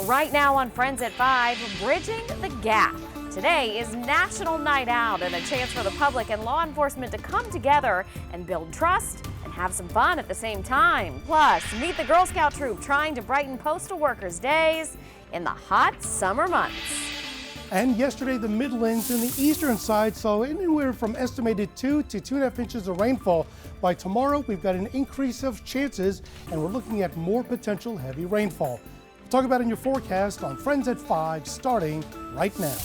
Right now on Friends at 5, Bridging the Gap. Today is National Night Out and a chance for the public and law enforcement to come together and build trust and have some fun at the same time. Plus, meet the Girl Scout troop trying to brighten postal workers' days in the hot summer months. And yesterday, the Midlands and the eastern side saw anywhere from estimated 2 to 2.5 inches of rainfall. By tomorrow, we've got an increase of chances, and we're looking at more potential heavy rainfall. We'll talk about it in your forecast on Friends at 5, starting right now.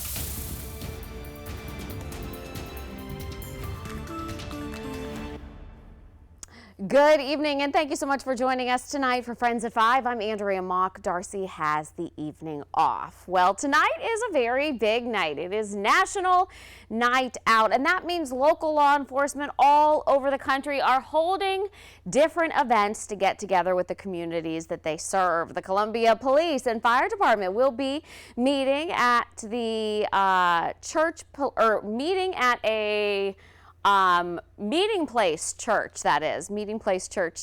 Good evening, and thank you so much for joining us tonight for Friends at 5. I'm Andrea Mock. Darcy has the evening off. Well, tonight is a very big night. It is National Night Out, and that means local law enforcement all over the country are holding different events to get together with the communities that they serve. The Columbia Police and Fire Department will be meeting at the Meeting Place Church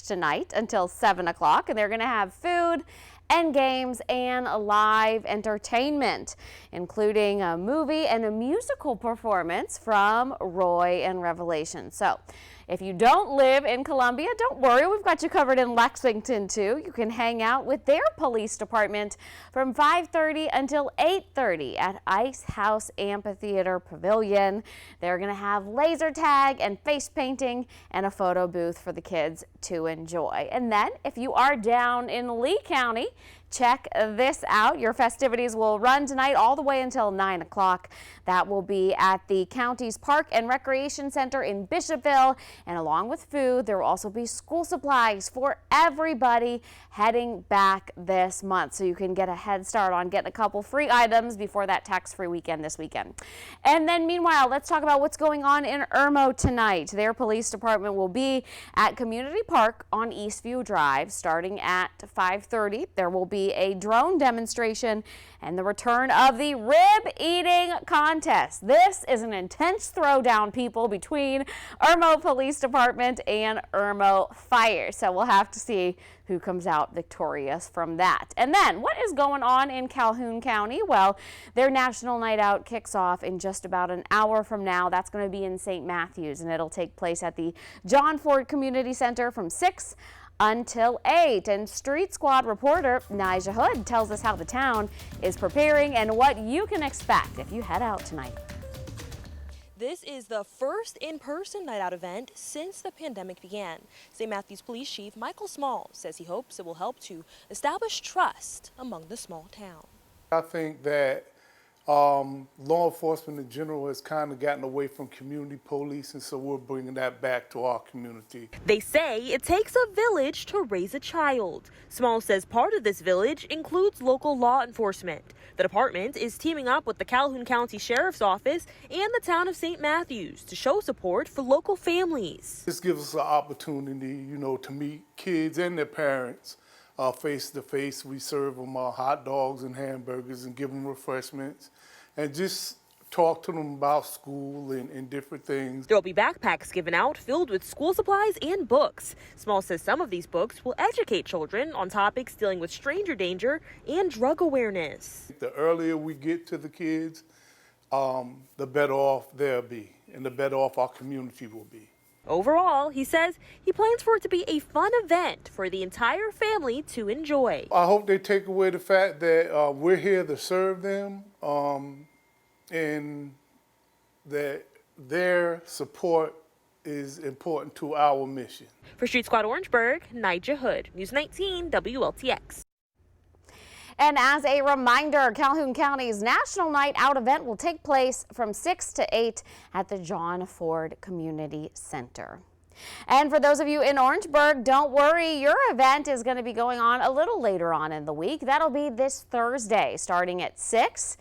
tonight until 7 o'clock, and they're going to have food and games and live entertainment, including a movie and a musical performance from Roy and Revelation. So if you don't live in Columbia, don't worry, we've got you covered in Lexington too. You can hang out with their police department from 5:30 until 8:30 at Ice House Amphitheater Pavilion. They're going to have laser tag and face painting and a photo booth for the kids to enjoy. And then if you are down in Lee County, check this out. Your festivities will run tonight all the way until 9 o'clock. That will be at the county's Park and Recreation Center in Bishopville. And along with food, there will also be school supplies for everybody heading back this month. So you can get a head start on getting a couple free items before that tax-free weekend this weekend. And then meanwhile, let's talk about what's going on in Irmo tonight. Their police department will be at Community Park on Eastview Drive starting at 5:30. There will be a drone demonstration and the return of the rib eating contest. This is an intense throwdown, people, between Irmo Police Department and Irmo Fire. So we'll have to see who comes out victorious from that. And then what is going on in Calhoun County? Well, their National Night Out kicks off in just about an hour from now. That's going to be in St. Matthews, and it'll take place at the John Ford Community Center from 6 until 8. And Street Squad reporter Nijah Hood tells us how the town is preparing and what you can expect if you head out tonight. This is the first in-person night out event since the pandemic began. St. Matthews Police Chief Michael Small says he hopes it will help to establish trust among the small town. I think that law enforcement in general has kind of gotten away from community policing, so we're bringing that back to our community. They say it takes a village to raise a child. Small says part of this village includes local law enforcement. The department is teaming up with the Calhoun County Sheriff's Office and the town of St. Matthews to show support for local families. This gives us an opportunity, to meet kids and their parents face to face. We serve them hot dogs and hamburgers and give them refreshments and just talk to them about school and different things. There will be backpacks given out filled with school supplies and books. Small says some of these books will educate children on topics dealing with stranger danger and drug awareness. The earlier we get to the kids, the better off they'll be and the better off our community will be. Overall, he says he plans for it to be a fun event for the entire family to enjoy. I hope they take away the fact that we're here to serve them and that their support is important to our mission. For Street Squad Orangeburg, Nijah Hood, News 19 WLTX. And as a reminder, Calhoun County's National Night Out event will take place from 6 to 8 at the John Ford Community Center. And for those of you in Orangeburg, don't worry, your event is going to be going on a little later on in the week. That'll be this Thursday starting at 6.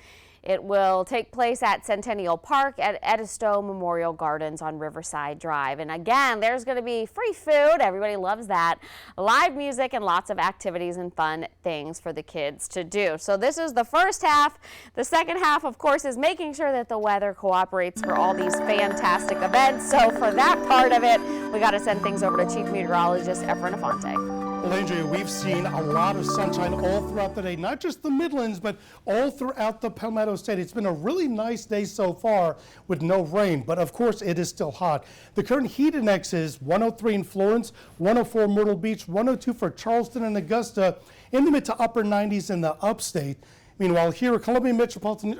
It will take place at Centennial Park at Edisto Memorial Gardens on Riverside Drive. And again, there's going to be free food. Everybody loves that. Live music and lots of activities and fun things for the kids to do. So this is the first half. The second half, of course, is making sure that the weather cooperates for all these fantastic events. So for that part of it, we got to send things over to Chief Meteorologist Efren Afonte. Well, Andrea, we've seen a lot of sunshine all throughout the day, not just the Midlands, but all throughout the Palmetto State. It's been a really nice day so far with no rain, but of course it is still hot. The current heat index is 103 in Florence, 104 Myrtle Beach, 102 for Charleston and Augusta, in the mid to upper 90s in the upstate. Meanwhile, here at Columbia Metropolitan,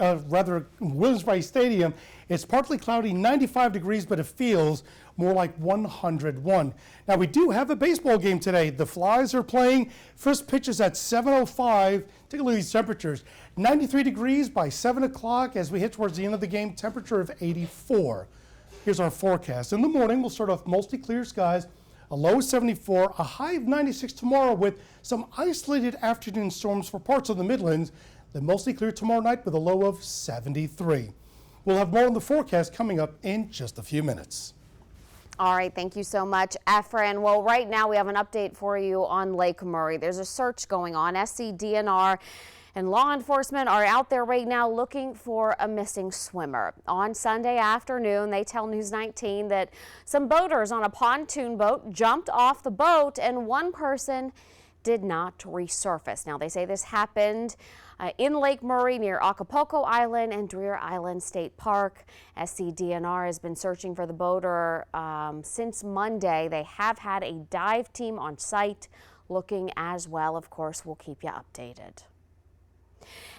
Williams-Brice Stadium, it's partly cloudy, 95 degrees, but it feels more like 101. Now, we do have a baseball game today. The Flies are playing. First pitch is at 7:05. Take a look at these temperatures. 93 degrees by 7 o'clock as we hit towards the end of the game, temperature of 84. Here's our forecast. In the morning, we'll start off mostly clear skies. A low of 74, a high of 96 tomorrow with some isolated afternoon storms for parts of the Midlands. Then mostly clear tomorrow night with a low of 73. We'll have more on the forecast coming up in just a few minutes. All right, thank you so much, Efren. Well, right now we have an update for you on Lake Murray. There's a search going on. SCDNR and law enforcement are out there right now looking for a missing swimmer. On Sunday afternoon, they tell News 19 that some boaters on a pontoon boat jumped off the boat and one person did not resurface. Now, they say this happened in Lake Murray near Acapulco Island and Dreher Island State Park. SCDNR has been searching for the boater since Monday. They have had a dive team on site looking as well. Of course, we'll keep you updated.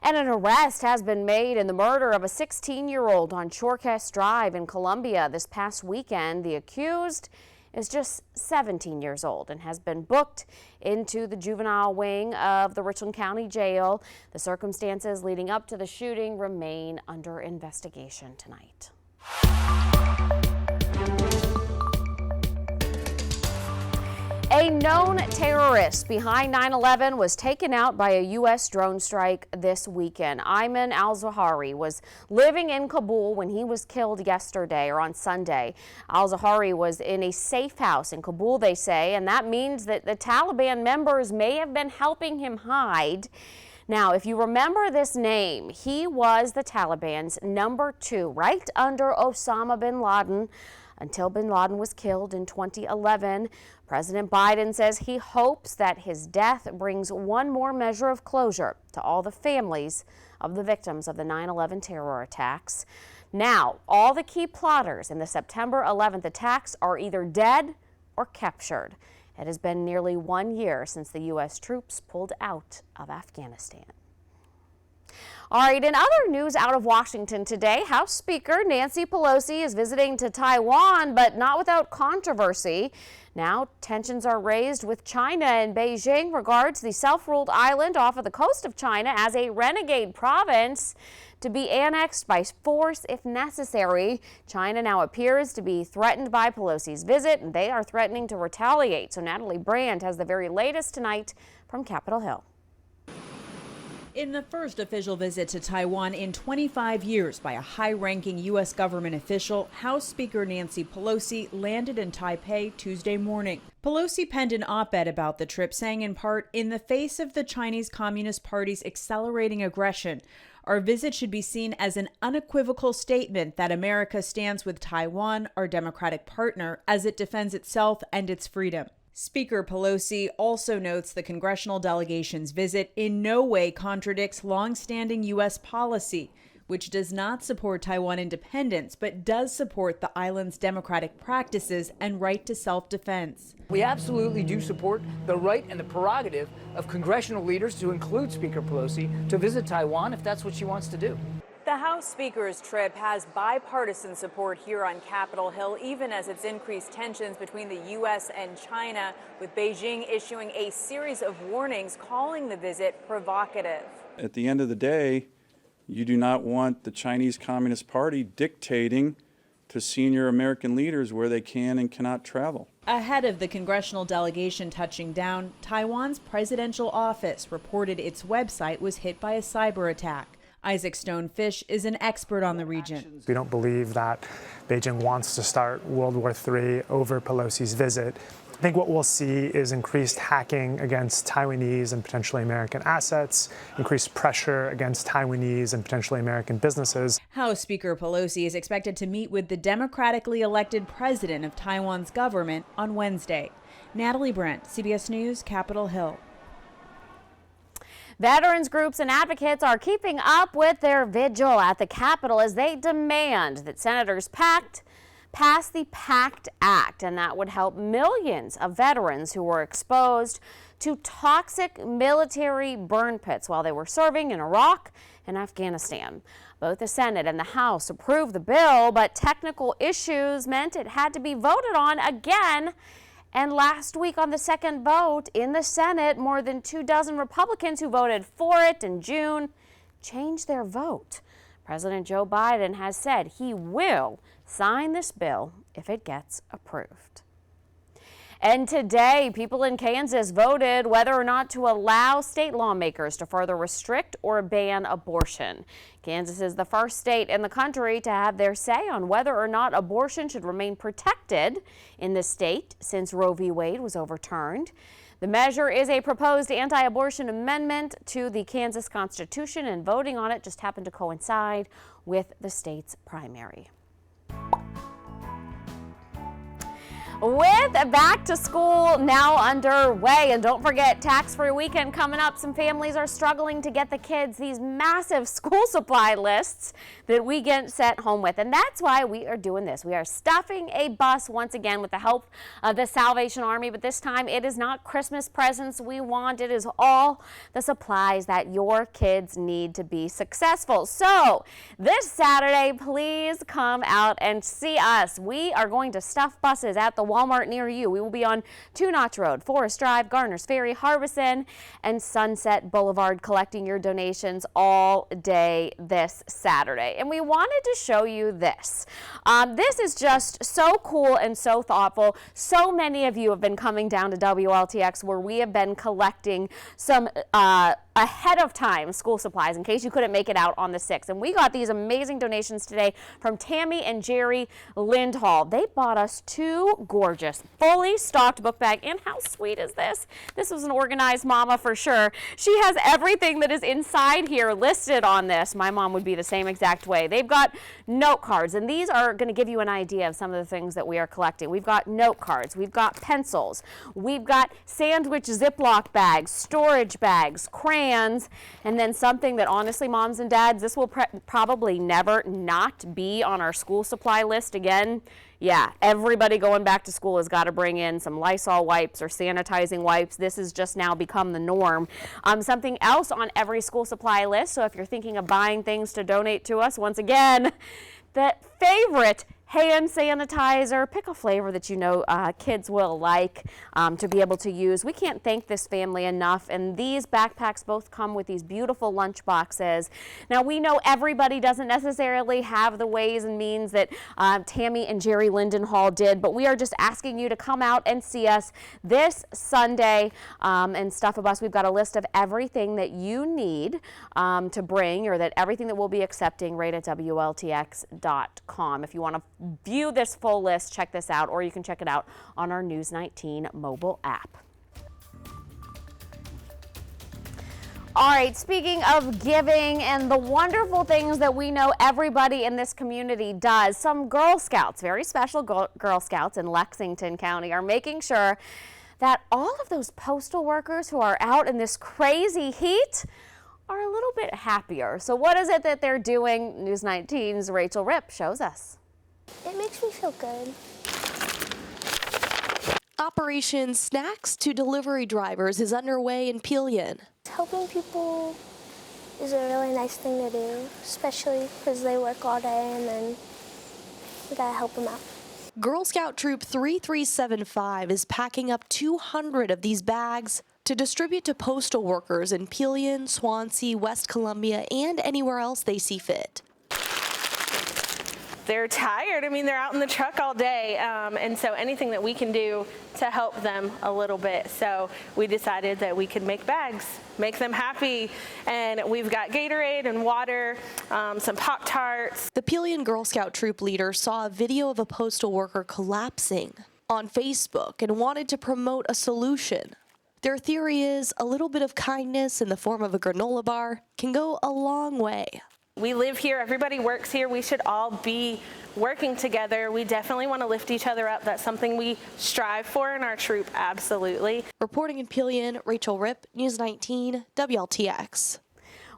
And an arrest has been made in the murder of a 16-year-old on Shorecrest Drive in Columbia this past weekend. The accused is just 17 years old and has been booked into the juvenile wing of the Richland County Jail. The circumstances leading up to the shooting remain under investigation tonight. A known terrorist behind 9/11 was taken out by a U.S. drone strike this weekend. Ayman al-Zawahiri was living in Kabul when he was killed yesterday or on Sunday. Al-Zawahiri was in a safe house in Kabul, they say, and that means that the Taliban members may have been helping him hide. Now, if you remember this name, he was the Taliban's number 2, right under Osama bin Laden, until bin Laden was killed in 2011. President Biden says he hopes that his death brings one more measure of closure to all the families of the victims of the 9/11 terror attacks. Now, all the key plotters in the September 11th attacks are either dead or captured. It has been nearly 1 year since the U.S. troops pulled out of Afghanistan. All right, in other news out of Washington today, House Speaker Nancy Pelosi is visiting to Taiwan, but not without controversy. Now, tensions are raised with China, and Beijing regards the self-ruled island off of the coast of China as a renegade province to be annexed by force if necessary. China now appears to be threatened by Pelosi's visit, and they are threatening to retaliate. So Natalie Brand has the very latest tonight from Capitol Hill. In the first official visit to Taiwan in 25 years by a high-ranking U.S. government official, House Speaker Nancy Pelosi landed in Taipei Tuesday morning. Pelosi penned an op-ed about the trip, saying in part, "In the face of the Chinese Communist Party's accelerating aggression, our visit should be seen as an unequivocal statement that America stands with Taiwan, our democratic partner, as it defends itself and its freedom." Speaker Pelosi also notes the congressional delegation's visit in no way contradicts longstanding U.S. policy, which does not support Taiwan independence, but does support the island's democratic practices and right to self-defense. We absolutely do support the right and the prerogative of congressional leaders, to include Speaker Pelosi, to visit Taiwan if that's what she wants to do. The House Speaker's trip has bipartisan support here on Capitol Hill, even as it's increased tensions between the U.S. and China, with Beijing issuing a series of warnings calling the visit provocative. At the end of the day, you do not want the Chinese Communist Party dictating to senior American leaders where they can and cannot travel. Ahead of the congressional delegation touching down, Taiwan's presidential office reported its website was hit by a cyber attack. Isaac Stone-Fish is an expert on the region. We don't believe that Beijing wants to start World War III over Pelosi's visit. I think what we'll see is increased hacking against Taiwanese and potentially American assets, increased pressure against Taiwanese and potentially American businesses. House Speaker Pelosi is expected to meet with the democratically elected president of Taiwan's government on Wednesday. Natalie Brent, CBS News, Capitol Hill. Veterans groups and advocates are keeping up with their vigil at the Capitol as they demand that senators pass the PACT Act, and that would help millions of veterans who were exposed to toxic military burn pits while they were serving in Iraq and Afghanistan. Both the Senate and the House approved the bill, but technical issues meant it had to be voted on again. And last week on the second vote in the Senate, more than 24 Republicans who voted for it in June changed their vote. President Joe Biden has said he will sign this bill if it gets approved. And today, people in Kansas voted whether or not to allow state lawmakers to further restrict or ban abortion. Kansas is the first state in the country to have their say on whether or not abortion should remain protected in the state since Roe v. Wade was overturned. The measure is a proposed anti-abortion amendment to the Kansas Constitution, and voting on it just happened to coincide with the state's primary. With back to school now underway, and don't forget tax-free weekend coming up, some families are struggling to get the kids these massive school supply lists that we get sent home with, and that's why we are doing this. We are stuffing a bus once again with the help of the Salvation Army, but this time it is not Christmas presents we want. It is all the supplies that your kids need to be successful. So this Saturday, please come out and see us. We are going to stuff buses at the Walmart near you. We will be on Two Notch Road, Forest Drive, Garner's Ferry, Harbison, and Sunset Boulevard collecting your donations all day this Saturday. And we wanted to show you this. This is just so cool and so thoughtful. So many of you have been coming down to WLTX where we have been collecting some ahead of time school supplies in case you couldn't make it out on the 6th. And we got these amazing donations today from Tammy and Jerry Lindhall. They bought us 2 gorgeous, fully stocked book bag. And how sweet is this? This was an organized mama for sure. She has everything that is inside here listed on this. My mom would be the same exact way. They've got note cards, and these are going to give you an idea of some of the things that we are collecting. We've got note cards, we've got pencils, we've got sandwich Ziploc bags, storage bags, crayons, and then something that honestly, moms and dads, this will probably never not be on our school supply list again. Yeah, everybody going back to school has got to bring in some Lysol wipes or sanitizing wipes. This has just now become the norm. Something else on every school supply list, so if you're thinking of buying things to donate to us, once again, the favorite hand sanitizer. Pick a flavor that you know kids will like to be able to use. We can't thank this family enough, and these backpacks both come with these beautiful lunch boxes. Now, we know everybody doesn't necessarily have the ways and means that Tammy and Jerry Lindenhall did, but we are just asking you to come out and see us this Sunday and stuff a bus. We've got a list of everything that you need to bring, or that everything that we'll be accepting right at WLTX.com. If you want to view this full list, check this out, or you can check it out on our News 19 mobile app. All right, speaking of giving and the wonderful things that we know everybody in this community does, some Girl Scouts, very special Girl Scouts in Lexington County, are making sure that all of those postal workers who are out in this crazy heat are a little bit happier. So what is it that they're doing? News 19's Rachel Ripp shows us. It makes me feel good. Operation Snacks to Delivery Drivers is underway in Pelion. Helping people is a really nice thing to do, especially because they work all day and then we gotta help them out. Girl Scout Troop 3375 is packing up 200 of these bags to distribute to postal workers in Pelion, Swansea, West Columbia, and anywhere else they see fit. They're tired. I mean, they're out in the truck all day, and so anything that we can do to help them a little bit. So we decided that we could make bags, make them happy, and we've got Gatorade and water, some Pop-Tarts. The Pelion Girl Scout troop leader saw a video of a postal worker collapsing on Facebook and wanted to promote a solution. Their theory is a little bit of kindness in the form of a granola bar can go a long way. We live here, everybody works here, we should all be working together. We definitely want to lift each other up. That's something we strive for in our troop, absolutely. Reporting in Pelion, Rachel Ripp, News 19, WLTX.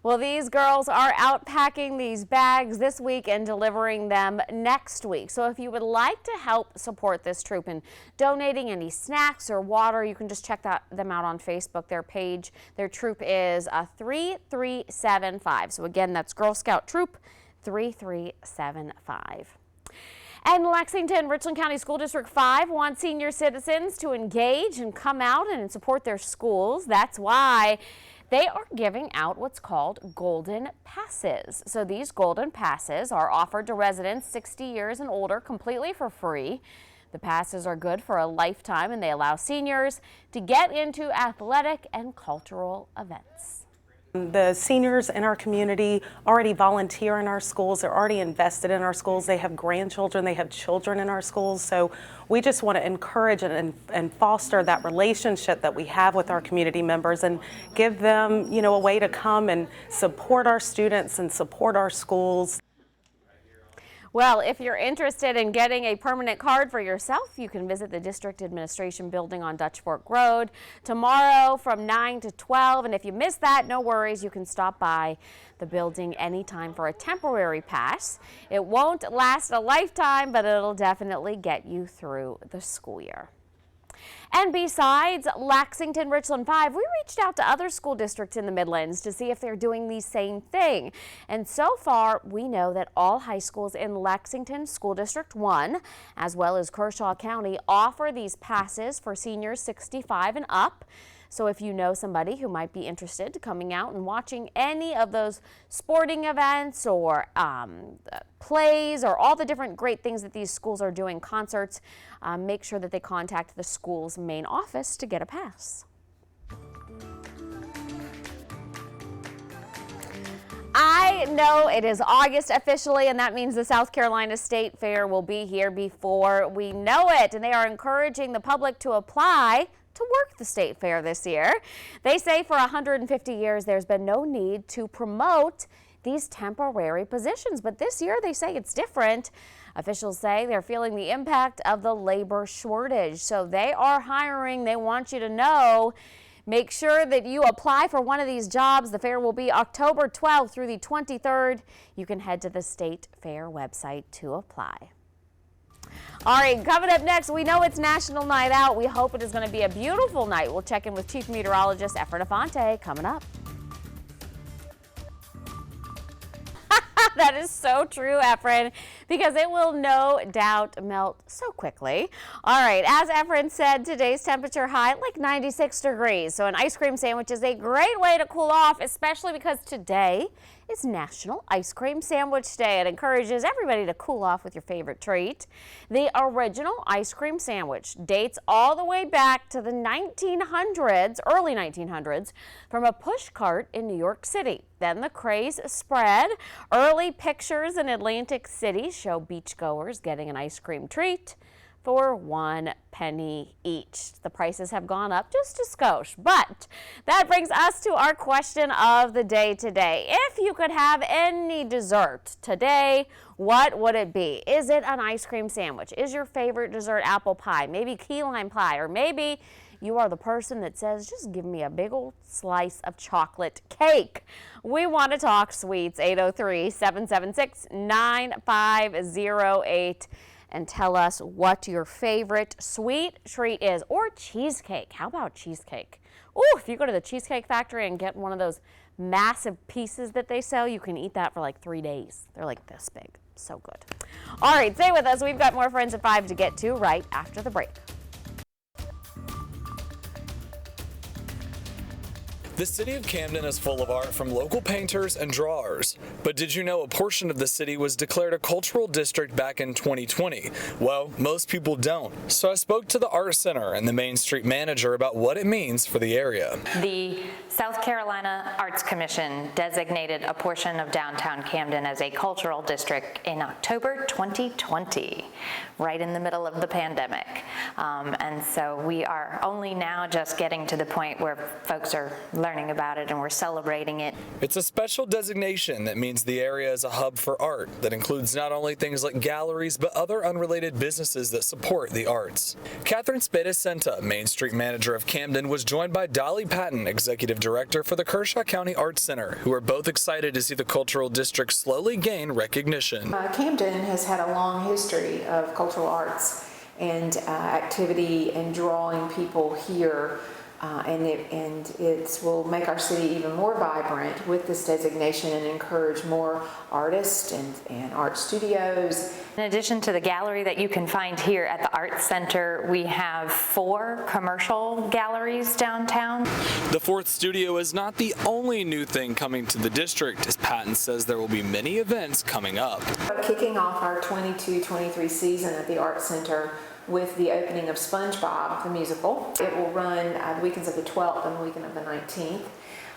Well, these girls are out packing these bags this week and delivering them next week. So if you would like to help support this troop in donating any snacks or water, you can just check them out on Facebook. Their page, their troop is 3375. So again, that's Girl Scout Troop 3375. And Lexington Richland County School District 5 wants senior citizens to engage and come out and support their schools. That's why they are giving out what's called Golden Passes. So these Golden Passes are offered to residents 60 years and older completely for free. The passes are good for a lifetime and they allow seniors to get into athletic and cultural events. The seniors in our community already volunteer in our schools. They're already invested in our schools. They have grandchildren. They have children in our schools. So we just want to encourage and foster that relationship that we have with our community members and give them, a way to come and support our students and support our schools. Well, if you're interested in getting a permanent card for yourself, you can visit the District Administration Building on Dutch Fork Road tomorrow from 9 to 12. And if you miss that, no worries. You can stop by the building anytime for a temporary pass. It won't last a lifetime, but it'll definitely get you through the school year. And besides Lexington Richland 5, we reached out to other school districts in the Midlands to see if they're doing the same thing. And so far, we know that all high schools in Lexington School District 1, as well as Kershaw County, offer these passes for seniors 65 and up. So if you know somebody who might be interested in coming out and watching any of those sporting events or plays or all the different great things that these schools are doing, concerts, make sure that they contact the school's main office to get a pass. I know it is August officially, and that means the South Carolina State Fair will be here before we know it. And they are encouraging the public to apply to work the state fair this year. They say for 150 years there's been no need to promote these temporary positions, but this year they say it's different. Officials say they're feeling the impact of the labor shortage, so they are hiring. They want you to know. Make sure that you apply for one of these jobs. The fair will be October 12th through the 23rd. You can head to the State Fair website to apply. All right, coming up next, we know it's National Night Out. We hope it is going to be a beautiful night. We'll check in with Chief Meteorologist Efren Afonte coming up. That is so true, Efren, because it will no doubt melt so quickly. All right, as Efren said, today's temperature high, like 96 degrees. So an ice cream sandwich is a great way to cool off, especially because today is National Ice Cream Sandwich Day. It encourages everybody to cool off with your favorite treat. The original ice cream sandwich dates all the way back to the 1900s, early 1900s, from a push cart in New York City. Then the craze spread. Early pictures in Atlantic City show beachgoers getting an ice cream treat for 1 penny each. The prices have gone up just a skosh, but that brings us to our question of the day today. If you could have any dessert today, what would it be? Is it an ice cream sandwich? Is your favorite dessert apple pie? Maybe key lime pie, or maybe you are the person that says, just give me a big old slice of chocolate cake. We want to talk sweets. 803-776-9508. And tell us what your favorite sweet treat is, or cheesecake. How about cheesecake? Oh, if you go to the Cheesecake Factory and get one of those massive pieces that they sell, you can eat that for like 3 days. They're like this big. So good. All right, stay with us. We've got more Friends at 5 to get to right after the break. The city of Camden is full of art from local painters and drawers. But did you know a portion of the city was declared a cultural district back in 2020? Well, most people don't. So I spoke to the Art Center and the Main Street manager about what it means for the area. The South Carolina Arts Commission designated a portion of downtown Camden as a cultural district in October 2020, right in the middle of the pandemic. And so we are only now just getting to the point where folks are learning about it and we're celebrating it. It's a special designation that means the area is a hub for art that includes not only things like galleries, but other unrelated businesses that support the arts. Catherine Spadacenta, Main Street manager of Camden, was joined by Dolly Patton, executive director for the Kershaw County Arts Center, who are both excited to see the cultural district slowly gain recognition. Camden has had a long history of cultural arts and activity and drawing people here. And it will make our city even more vibrant with this designation and encourage more artists and art studios. In addition to the gallery that you can find here at the Arts Center, we have 4 commercial galleries downtown. The 4th studio is not the only new thing coming to the district, as Patton says there will be many events coming up. Kicking off our 22-23 season at the Arts Center with the opening of SpongeBob, the musical. It will run the weekends of the 12th and the weekend of the 19th.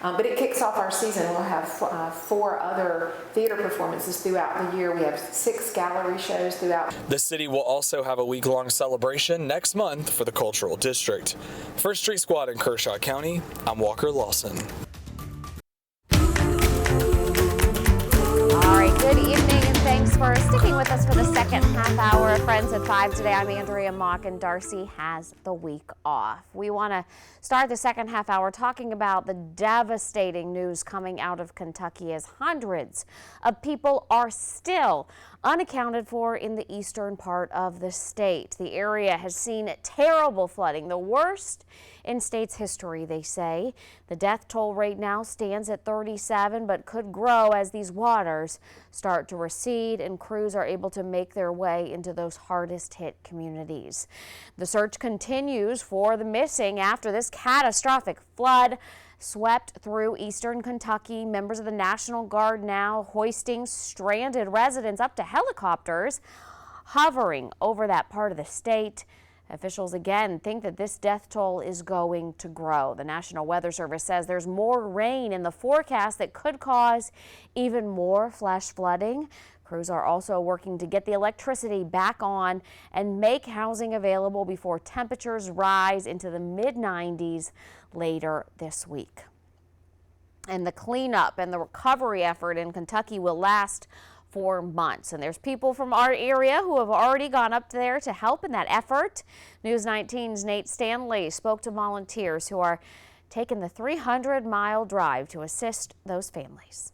But it kicks off our season. We'll have 4 other theater performances throughout the year. We have 6 gallery shows throughout. The city will also have a week-long celebration next month for the Cultural District. First Street Squad in Kershaw County, I'm Walker Lawson. All right, good evening and thanks for sticking with us for the second half hour of Friends at 5 today. I'm Andrea Mock and Darcy has the week off. We want to start the second half hour talking about the devastating news coming out of Kentucky as hundreds of people are still unaccounted for in the eastern part of the state. The area has seen terrible flooding, the worst in state's history, they say. The death toll right now stands at 37, but could grow as these waters start to recede and crews are able to make their way into those hardest hit communities. The search continues for the missing after this catastrophic flood swept through eastern Kentucky. Members of the National Guard now hoisting stranded residents up to helicopters hovering over that part of the state. Officials again think that this death toll is going to grow. The National Weather Service says there's more rain in the forecast that could cause even more flash flooding. Crews are also working to get the electricity back on and make housing available before temperatures rise into the mid-90s later this week. And the cleanup and the recovery effort in Kentucky will last for months. And there's people from our area who have already gone up there to help in that effort. News 19's Nate Stanley spoke to volunteers who are taking the 300-mile drive to assist those families.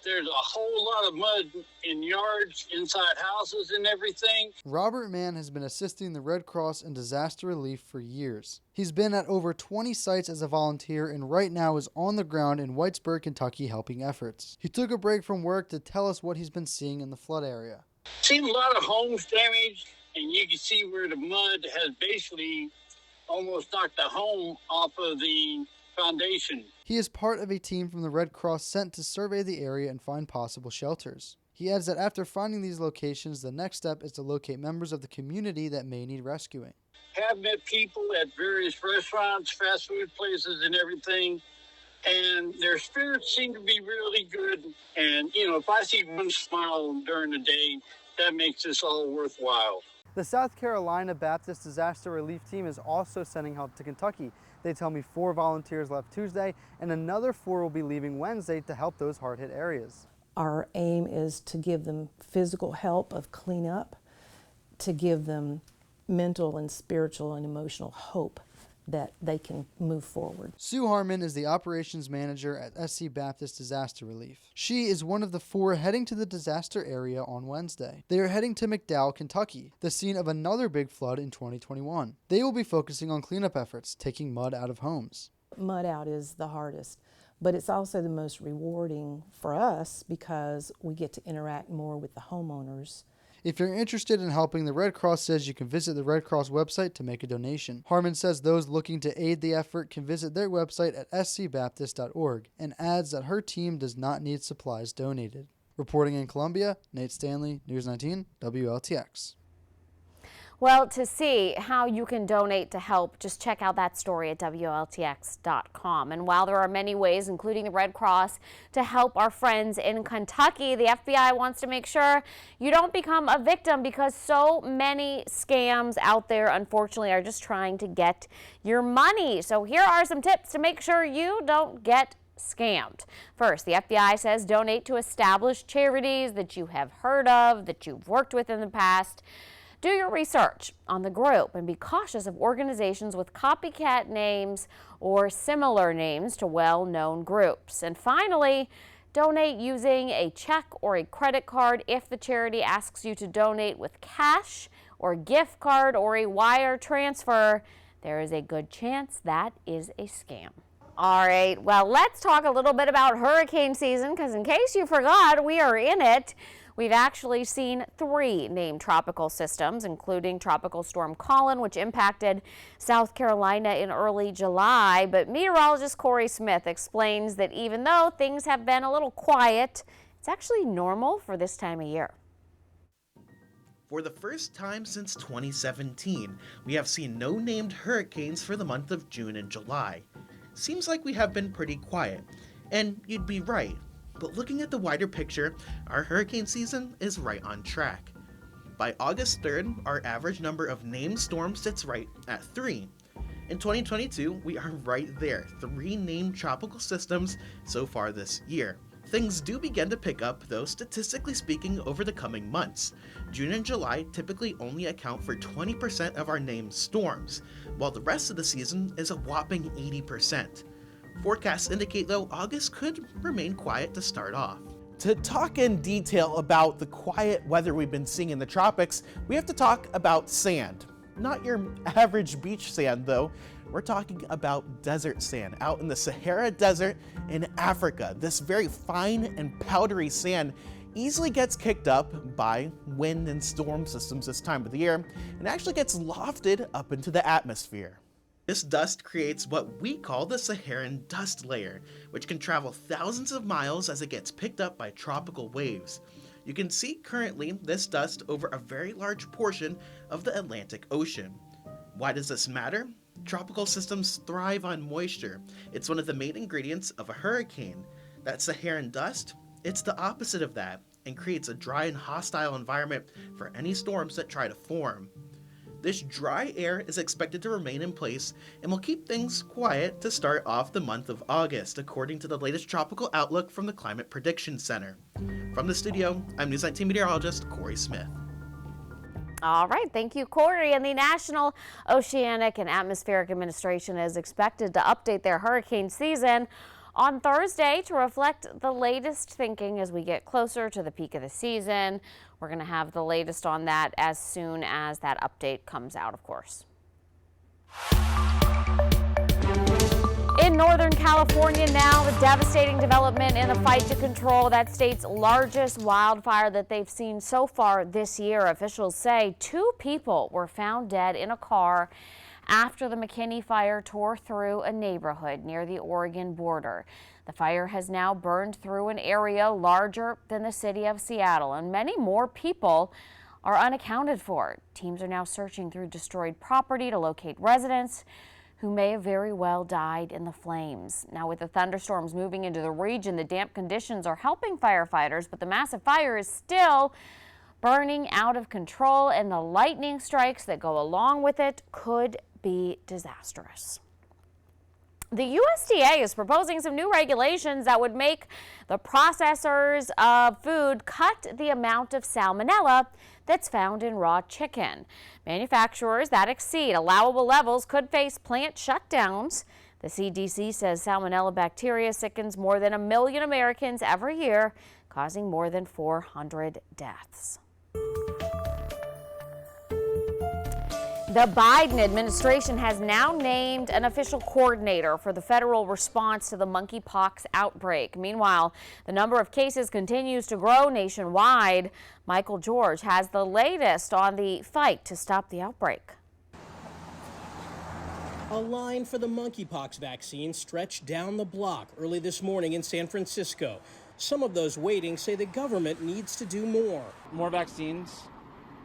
There's a whole lot of mud in yards, inside houses and everything. Robert Mann has been assisting the Red Cross in disaster relief for years. He's been at over 20 sites as a volunteer and right now is on the ground in Whitesburg, Kentucky helping efforts. He took a break from work to tell us what he's been seeing in the flood area. Seen a lot of homes damaged, and you can see where the mud has basically almost knocked the home off of the foundation. He is part of a team from the Red Cross sent to survey the area and find possible shelters. He adds that after finding these locations, the next step is to locate members of the community that may need rescuing. Have met people at various restaurants, fast food places and everything, and their spirits seem to be really good. And, you know, if I see one smile during the day, that makes this all worthwhile. The South Carolina Baptist Disaster Relief Team is also sending help to Kentucky. They tell me 4 volunteers left Tuesday and another 4 will be leaving Wednesday to help those hard-hit areas. Our aim is to give them physical help of cleanup, to give them mental and spiritual and emotional hope that they can move forward. Sue Harmon is the operations manager at SC Baptist Disaster Relief. She is one of the 4 heading to the disaster area on Wednesday. They are heading to McDowell, Kentucky, the scene of another big flood in 2021. They will be focusing on cleanup efforts, taking mud out of homes. Mud out is the hardest, but it's also the most rewarding for us because we get to interact more with the homeowners. If you're interested in helping, the Red Cross says you can visit the Red Cross website to make a donation. Harmon says those looking to aid the effort can visit their website at scbaptist.org, and adds that her team does not need supplies donated. Reporting in Columbia, Nate Stanley, News 19, WLTX. Well, to see how you can donate to help, just check out that story at WLTX.com. And while there are many ways, including the Red Cross, to help our friends in Kentucky, the FBI wants to make sure you don't become a victim, because so many scams out there, unfortunately, are just trying to get your money. So here are some tips to make sure you don't get scammed. First, the FBI says donate to established charities that you have heard of, that you've worked with in the past. Do your research on the group and be cautious of organizations with copycat names or similar names to well-known groups. And finally, donate using a check or a credit card. If the charity asks you to donate with cash or gift card or a wire transfer, there is a good chance that is a scam. All right, well, let's talk a little bit about hurricane season, because in case you forgot, we are in it. We've actually seen 3 named tropical systems, including Tropical Storm Colin, which impacted South Carolina in early July. But meteorologist Corey Smith explains that even though things have been a little quiet, it's actually normal for this time of year. For the first time since 2017, we have seen no named hurricanes for the month of June and July. Seems like we have been pretty quiet, and you'd be right. But looking at the wider picture, our hurricane season is right on track. By August 3rd, our average number of named storms sits right at 3. In 2022, we are right there, 3 named tropical systems so far this year. Things do begin to pick up, though, statistically speaking, over the coming months. June and July typically only account for 20% of our named storms, while the rest of the season is a whopping 80%. Forecasts indicate, though, August could remain quiet to start off. To talk in detail about the quiet weather we've been seeing in the tropics, we have to talk about sand. Not your average beach sand, though. We're talking about desert sand out in the Sahara Desert in Africa. This very fine and powdery sand easily gets kicked up by wind and storm systems this time of the year, and actually gets lofted up into the atmosphere. This dust creates what we call the Saharan dust layer, which can travel thousands of miles as it gets picked up by tropical waves. You can see currently this dust over a very large portion of the Atlantic Ocean. Why does this matter? Tropical systems thrive on moisture. It's one of the main ingredients of a hurricane. That Saharan dust, it's the opposite of that, and creates a dry and hostile environment for any storms that try to form. This dry air is expected to remain in place and will keep things quiet to start off the month of August, according to the latest tropical outlook from the Climate Prediction Center. From the studio, I'm News 19 meteorologist Corey Smith. All right, thank you, Corey. And the National Oceanic and Atmospheric Administration is expected to update their hurricane season on Thursday to reflect the latest thinking as we get closer to the peak of the season. We're going to have the latest on that as soon as that update comes out, of course. In Northern California now, the devastating development in the fight to control that state's largest wildfire that they've seen so far this year. Officials say 2 people were found dead in a car after the McKinney fire tore through a neighborhood near the Oregon border. The fire has now burned through an area larger than the city of Seattle, and many more people are unaccounted for. Teams are now searching through destroyed property to locate residents who may have very well died in the flames. Now, with the thunderstorms moving into the region, the damp conditions are helping firefighters, but the massive fire is still burning out of control, and the lightning strikes that go along with it could be disastrous. The USDA is proposing some new regulations that would make the processors of food cut the amount of salmonella that's found in raw chicken. Manufacturers that exceed allowable levels could face plant shutdowns. The CDC says salmonella bacteria sickens more than 1 million Americans every year, causing more than 400 deaths. The Biden administration has now named an official coordinator for the federal response to the monkeypox outbreak. Meanwhile, the number of cases continues to grow nationwide. Michael George has the latest on the fight to stop the outbreak. A line for the monkeypox vaccine stretched down the block early this morning in San Francisco. Some of those waiting say the government needs to do more. More vaccines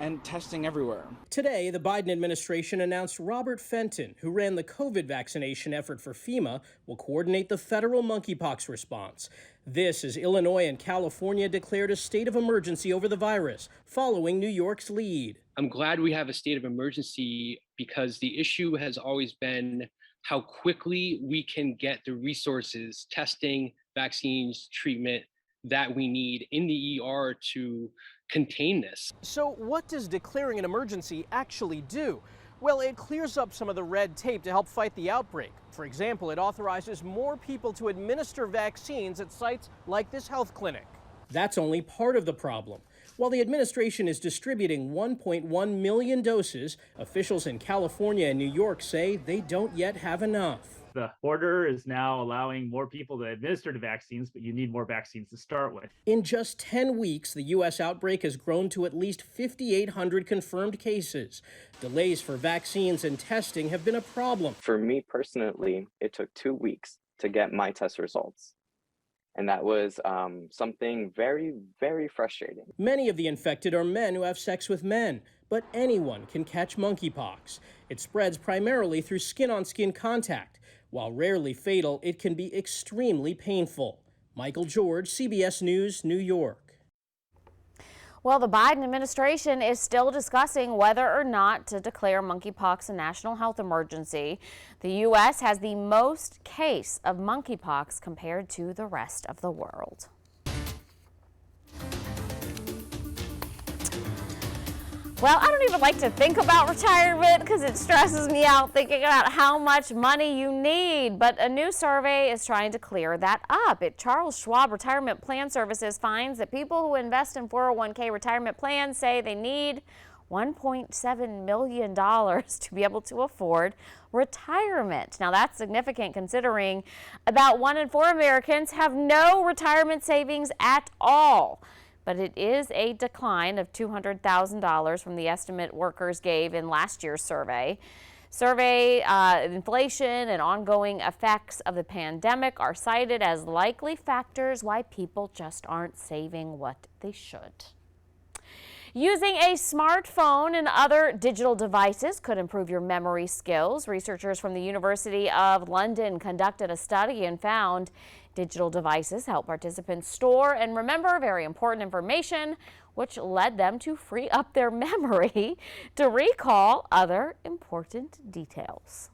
and testing everywhere. Today, the Biden administration announced Robert Fenton, who ran the COVID vaccination effort for FEMA, will coordinate the federal monkeypox response. This as Illinois and California declared a state of emergency over the virus, following New York's lead. I'm glad we have a state of emergency because the issue has always been how quickly we can get the resources, testing, vaccines, treatment that we need in the ER to contain this. So what does declaring an emergency actually do? Well, it clears up some of the red tape to help fight the outbreak. For example, it authorizes more people to administer vaccines at sites like this health clinic. That's only part of the problem. While the administration is distributing 1.1 million doses, officials in California and New York say they don't yet have enough. The order is now allowing more people to administer the vaccines, but you need more vaccines to start with. In just 10 weeks, the U.S. outbreak has grown to at least 5,800 confirmed cases. Delays for vaccines and testing have been a problem. For me personally, it took 2 weeks to get my test results. And that was something very, very frustrating. Many of the infected are men who have sex with men, but anyone can catch monkeypox. It spreads primarily through skin-on-skin contact. While rarely fatal, it can be extremely painful. Michael George, CBS News, New York. Well, the Biden administration is still discussing whether or not to declare monkeypox a national health emergency. The U.S. has the most case of monkeypox compared to the rest of the world. Well, I don't even like to think about retirement because it stresses me out thinking about how much money you need. But a new survey is trying to clear that up. Charles Schwab Retirement Plan Services finds that people who invest in 401k retirement plans say they need $1.7 million to be able to afford retirement. Now, that's significant considering about 1 in 4 Americans have no retirement savings at all. But it is a decline of $200,000 from the estimate workers gave in last year's survey. Inflation and ongoing effects of the pandemic are cited as likely factors why people just aren't saving what they should. Using a smartphone and other digital devices could improve your memory skills. Researchers from the University of London conducted a study and found digital devices help participants store and remember very important information, which led them to free up their memory to recall other important details.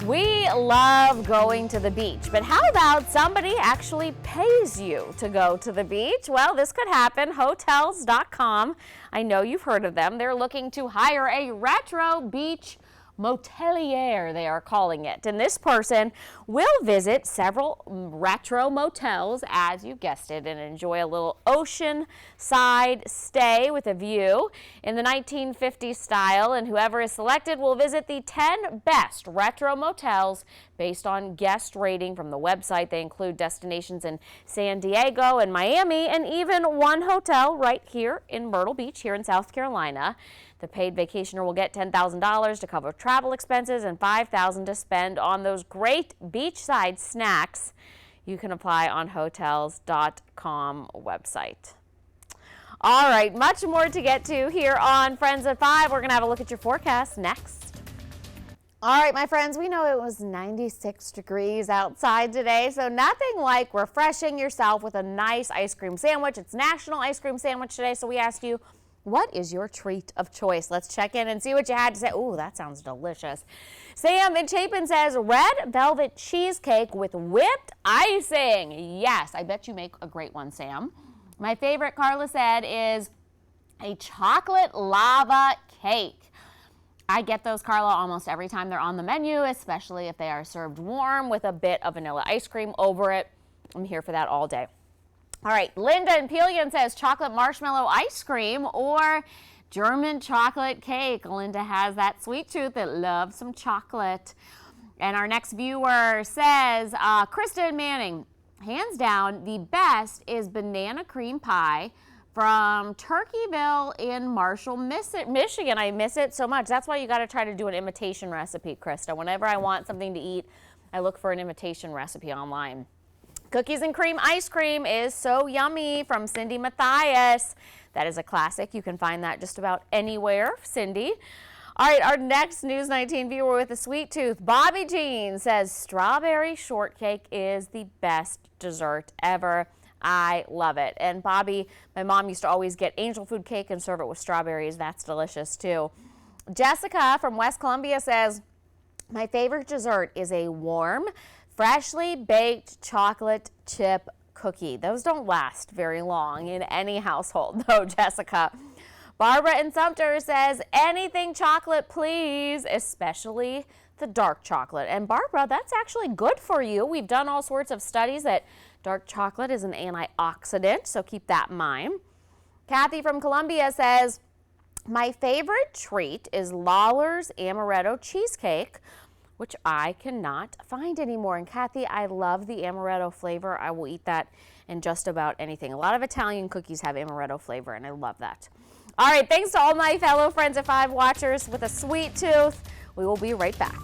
We love going to the beach, but how about somebody actually pays you to go to the beach? Well, this could happen. Hotels.com, I know you've heard of them. They're looking to hire a retro beach motelier, they are calling it. And this person will visit several retro motels, as you guessed it, and enjoy a little ocean-side stay with a view in the 1950s style. And whoever is selected will visit the 10 best retro motels based on guest rating from the website. They include destinations in San Diego and Miami, and even one hotel right here in Myrtle Beach, here in South Carolina. The paid vacationer will get $10,000 to cover travel expenses and $5,000 to spend on those great beachside snacks. You can apply on Hotels.com website. All right, much more to get to here on Friends at 5. We're going to have a look at your forecast next. All right, my friends, we know it was 96 degrees outside today, so nothing like refreshing yourself with a nice ice cream sandwich. It's National Ice Cream Sandwich Day, so we asked you, what is your treat of choice? Let's check in and see what you had to say. Ooh, that sounds delicious. Sam in Chapin says red velvet cheesecake with whipped icing. Yes, I bet you make a great one, Sam. My favorite, Carla said, is a chocolate lava cake. I get those, Carla, almost every time they're on the menu, especially if they are served warm with a bit of vanilla ice cream over it. I'm here for that all day. All right, Linda in Pelion says chocolate marshmallow ice cream or German chocolate cake. Linda has that sweet tooth that loves some chocolate. And our next viewer says, Kristen Manning, hands down, the best is banana cream pie from Turkeyville in Marshall, Michigan. I miss it so much. That's why you got to try to do an imitation recipe, Krista. Whenever I want something to eat, I look for an imitation recipe online. Cookies and cream ice cream is so yummy from Cindy Matthias. That is a classic. You can find that just about anywhere, Cindy. All right, our next News 19 viewer with a sweet tooth, Bobby Jean, says strawberry shortcake is the best dessert ever. I love it. And Bobby, my mom used to always get angel food cake and serve it with strawberries. That's delicious too. Jessica from West Columbia says, my favorite dessert is a warm, freshly baked chocolate chip cookie. Those don't last very long in any household though, Jessica. Barbara in Sumter says, anything chocolate, please, especially the dark chocolate. And Barbara, that's actually good for you. We've done all sorts of studies that dark chocolate is an antioxidant, so keep that in mind. Kathy from Columbia says, my favorite treat is Lawler's Amaretto Cheesecake, which I cannot find anymore. And Kathy, I love the amaretto flavor. I will eat that in just about anything. A lot of Italian cookies have amaretto flavor, and I love that. All right, thanks to all my fellow Friends at 5 watchers with a sweet tooth. We will be right back.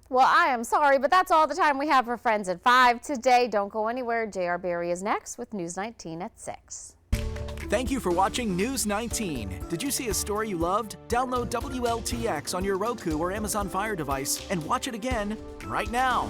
Well, I am sorry, but that's all the time we have for Friends at 5 today. Don't go anywhere. J.R. Berry is next with News 19 at 6. Thank you for watching News 19. Did you see a story you loved? Download WLTX on your Roku or Amazon Fire device and watch it again right now.